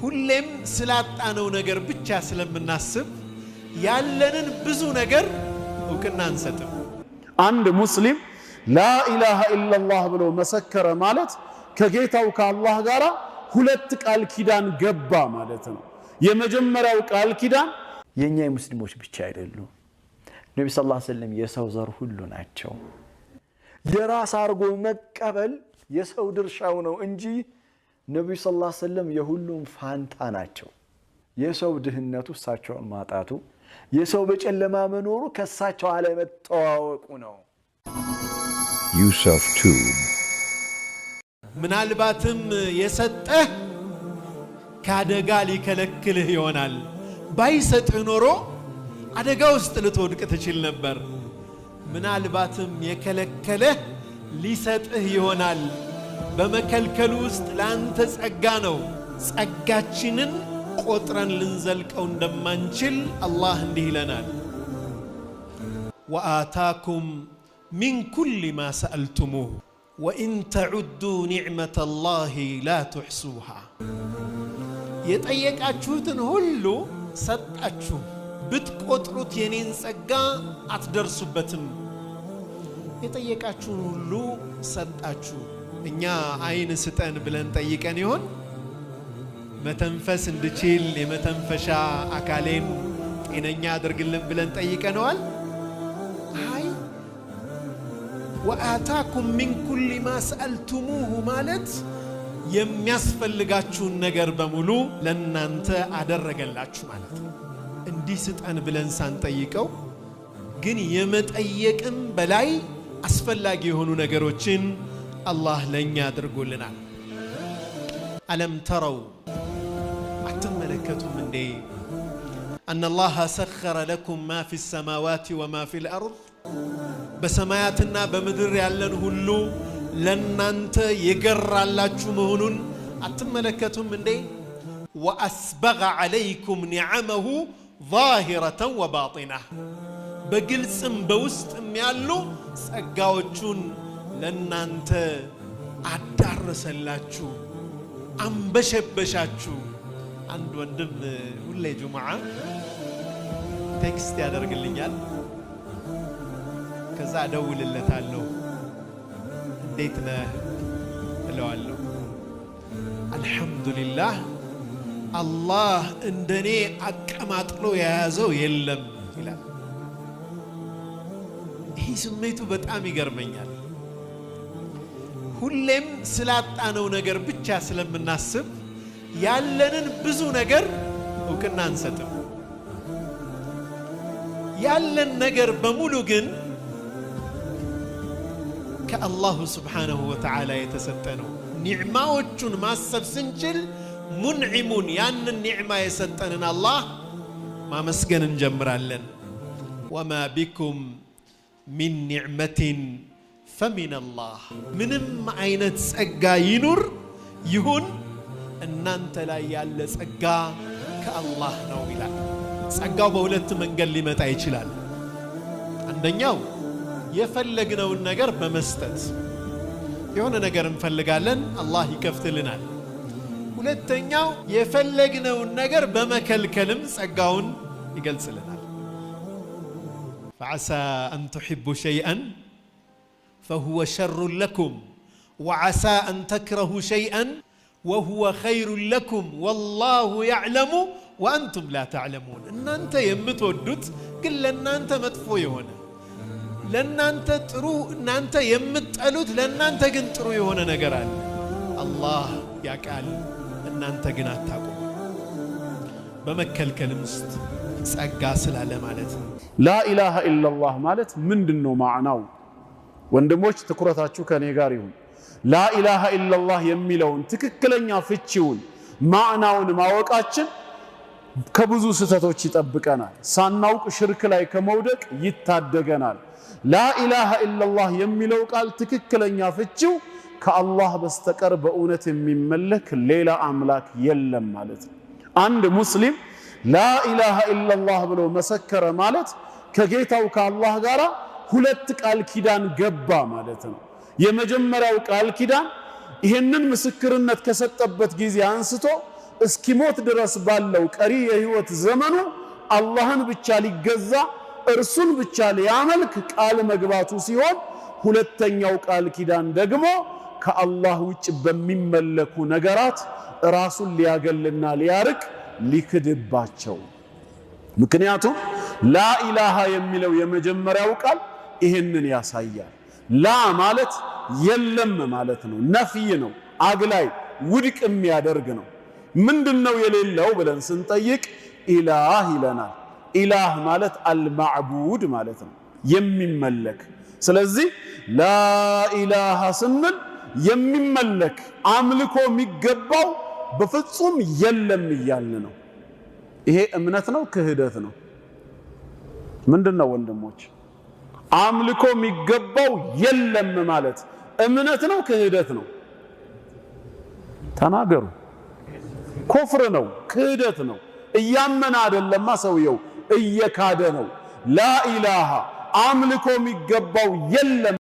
ሁሌም ስላጣነው ነገር ብቻ ስለምናስብ ያለንን ብዙ ነገር እውቅና አንሰጥም። አንድ ሙስሊም ላኢላሃ ኢላላህ ብሎ መሰከረ ማለት ከጌታው ከአላህ ጋር ሁለት ቃል ኪዳን ገባ ማለት ነው። የመጀመሪያው ቃል ኪዳን የኛ ሙስሊሞች ብቻ አይደሉም። ነብዩ ሰለላሁ ዐለይሂ ወሰለም የሰው ዘር ሁሉ ናቸው። የራስ አርጎ መቀበል የሰው ድርሻው ነው እንጂ ነብዩ ሰለላሁ ዐለይሂ ወሰለም የሁሉም ፋንታ ናቸው። የሰው ድህነቱ እሳቸውን ማጣቱ፣ የሰው በጨለማ መኖሩ ከሳቸው አለመተዋወቁ ነው። ዩሱፍ ቱብ ምናልባትም የሰጠህ ካደጋ ሊከለክልህ ይሆናል። ባይሰጥህ ኖሮ አደጋ ውስጥ ልትወድቅ ትችል ነበር። ምናልባትም የከለከለህ ሊሰጥህ ይሆናል። በመከልከሉ ውስጥ ላንተ ጸጋ ነው። ጸጋችንን ቆጥረን ልንዘልቀው እንደማንችል አላህ እንዲህ ይለናል፣ ወአታኩም ሚን ኩሊ ማ ሰአልቱሙህ ወኢን ተዑዱ ኒዕመተ ላሂ ላ ትሕሱሃ። የጠየቃችሁትን ሁሉ ሰጣችሁ፣ ብትቆጥሩት የኔን ጸጋ አትደርሱበትም። የጠየቃችሁን ሁሉ ሰጣችሁ። እኛ አይን ስጠን ብለን ጠይቀን ይሆን? መተንፈስ እንድችል የመተንፈሻ አካሌን ጤነኛ አድርግልን ብለን ጠይቀነዋል? አይ ወአታኩም ሚን ኩሊ ማ ሰአልቱሙሁ ማለት የሚያስፈልጋችሁን ነገር በሙሉ ለናንተ አደረገላችሁ ማለት ነው። እንዲህ ስጠን ብለን ሳንጠይቀው ግን የመጠየቅም በላይ አስፈላጊ የሆኑ ነገሮችን አላህ ለኛ አድርጎልናል። አለም ተረው አትመለከቱም እንዴ أن الله سخر لكم ما في السماوات وما في الأرض بسماياتنا بمدر ያለን ሁሉ ለናንተ የገራላችሁ መሆኑን አትመለከቱም እንዴ? وأسبغ عليكم نعمه ظاهرة وباطنة በግልጽም በውስጥም ያሉ ጸጋዎቹን ለናንተ አዳረሰላችሁ፣ አንበሸበሻችሁ። አንድ ወንድም ሁሌ ጁምዓ ቴክስት ያደርግልኛል። ከዛ እደውልለታለሁ። እንዴት ነህ እለዋለሁ። አልሐምዱሊላህ አላህ እንደኔ አቀማጥሎ የያዘው የለም ይላል። ይህ ስሜቱ በጣም ይገርመኛል። ሁሌም ስላጣነው ነገር ብቻ ስለምናስብ ያለንን ብዙ ነገር እውቅና አንሰጥም። ያለን ነገር በሙሉ ግን ከአላሁ ስብሓነሁ ወተዓላ የተሰጠ ነው። ኒዕማዎቹን ማሰብ ስንችል ሙንዒሙን ያንን ኒዕማ የሰጠንን አላህ ማመስገን እንጀምራለን። ወማ ቢኩም ሚን ኒዕመቲን ፈሚን አላህ። ምንም አይነት ጸጋ ይኑር ይሁን እናንተ ላይ ያለ ጸጋ ከአላህ ነው ይላል። ጸጋው በሁለት መንገድ ሊመጣ ይችላል። አንደኛው የፈለግነውን ነገር በመስጠት የሆነ ነገር እንፈልጋለን፣ አላህ ይከፍትልናል። ሁለተኛው የፈለግነውን ነገር በመከልከልም ጸጋውን ይገልጽልናል። فعسى أن تحبوا شيئا فهو شر لكم وعسى أن تكرهوا شيئا وهو خير لكم والله يعلم وأنتم لا تعلمون. إن أنت يمتودت كل أن أنت مدفوع هنا لأن أنت ترو إن أنت يمتقلت لأن أنت جنت ترو هنا نجران الله يقال إن أنت جنات تقوم بمكل كلمست سأجاسل على مالته لا إله إلا الله مالت من دنو معناه وندموش تكرتاتشو كان يقاريون لا إله إلا الله يميلون تككلن يفتشون معناون ما وقعتشن كبزو ستاتوش يطبقنال ሳናውቅ ሽርክ ላይ ከመውደቅ ይታደገናል። لا إله إلا الله የሚለው ቃል ትክክለኛ ፍቺው ከአላህ በስተቀር በእውነት የሚመለክ ሌላ አምላክ የለም ማለት ነው። አንድ ሙስሊም لا إله إلا الله ብሎ መሰከረ ማለት ከጌታው ከአላህ ጋር ሁለት ቃል ኪዳን ገባ ማለት ነው። የመጀመሪያው ቃል ኪዳን ይሄንን ምስክርነት ከሰጠበት ጊዜ አንስቶ እስኪሞት ድረስ ባለው ቀሪ የህይወት ዘመኑ አላህን ብቻ ሊገዛ እርሱን ብቻ ሊያመልክ ቃል መግባቱ ሲሆን ሁለተኛው ቃል ኪዳን ደግሞ ከአላህ ውጭ በሚመለኩ ነገራት ራሱን ሊያገልና ሊያርቅ ሊክድባቸው። ምክንያቱም ላኢላሃ የሚለው የመጀመሪያው ቃል ይሄንን ያሳያል። ላ ማለት የለም ማለት ነው፣ ነፍይ ነው፣ አግላይ ውድቅ የሚያደርግ ነው። ምንድነው የሌለው ብለን ስንጠይቅ ኢላህ ይለናል። ኢላህ ማለት አልማዕቡድ ማለት ነው፣ የሚመለክ። ስለዚህ ላኢላሃ ስንል የሚመለክ አምልኮ የሚገባው በፍጹም የለም እያልን ነው። ይሄ እምነት ነው ክህደት ነው? ምንድነው ወንድሞች? አምልኮ የሚገባው የለም ማለት እምነት ነው ክህደት ነው? ተናገሩ። ኩፍር ነው፣ ክህደት ነው። እያመነ አይደለማ ሰውየው እየካደ ነው። ላኢላሃ አምልኮ የሚገባው የለም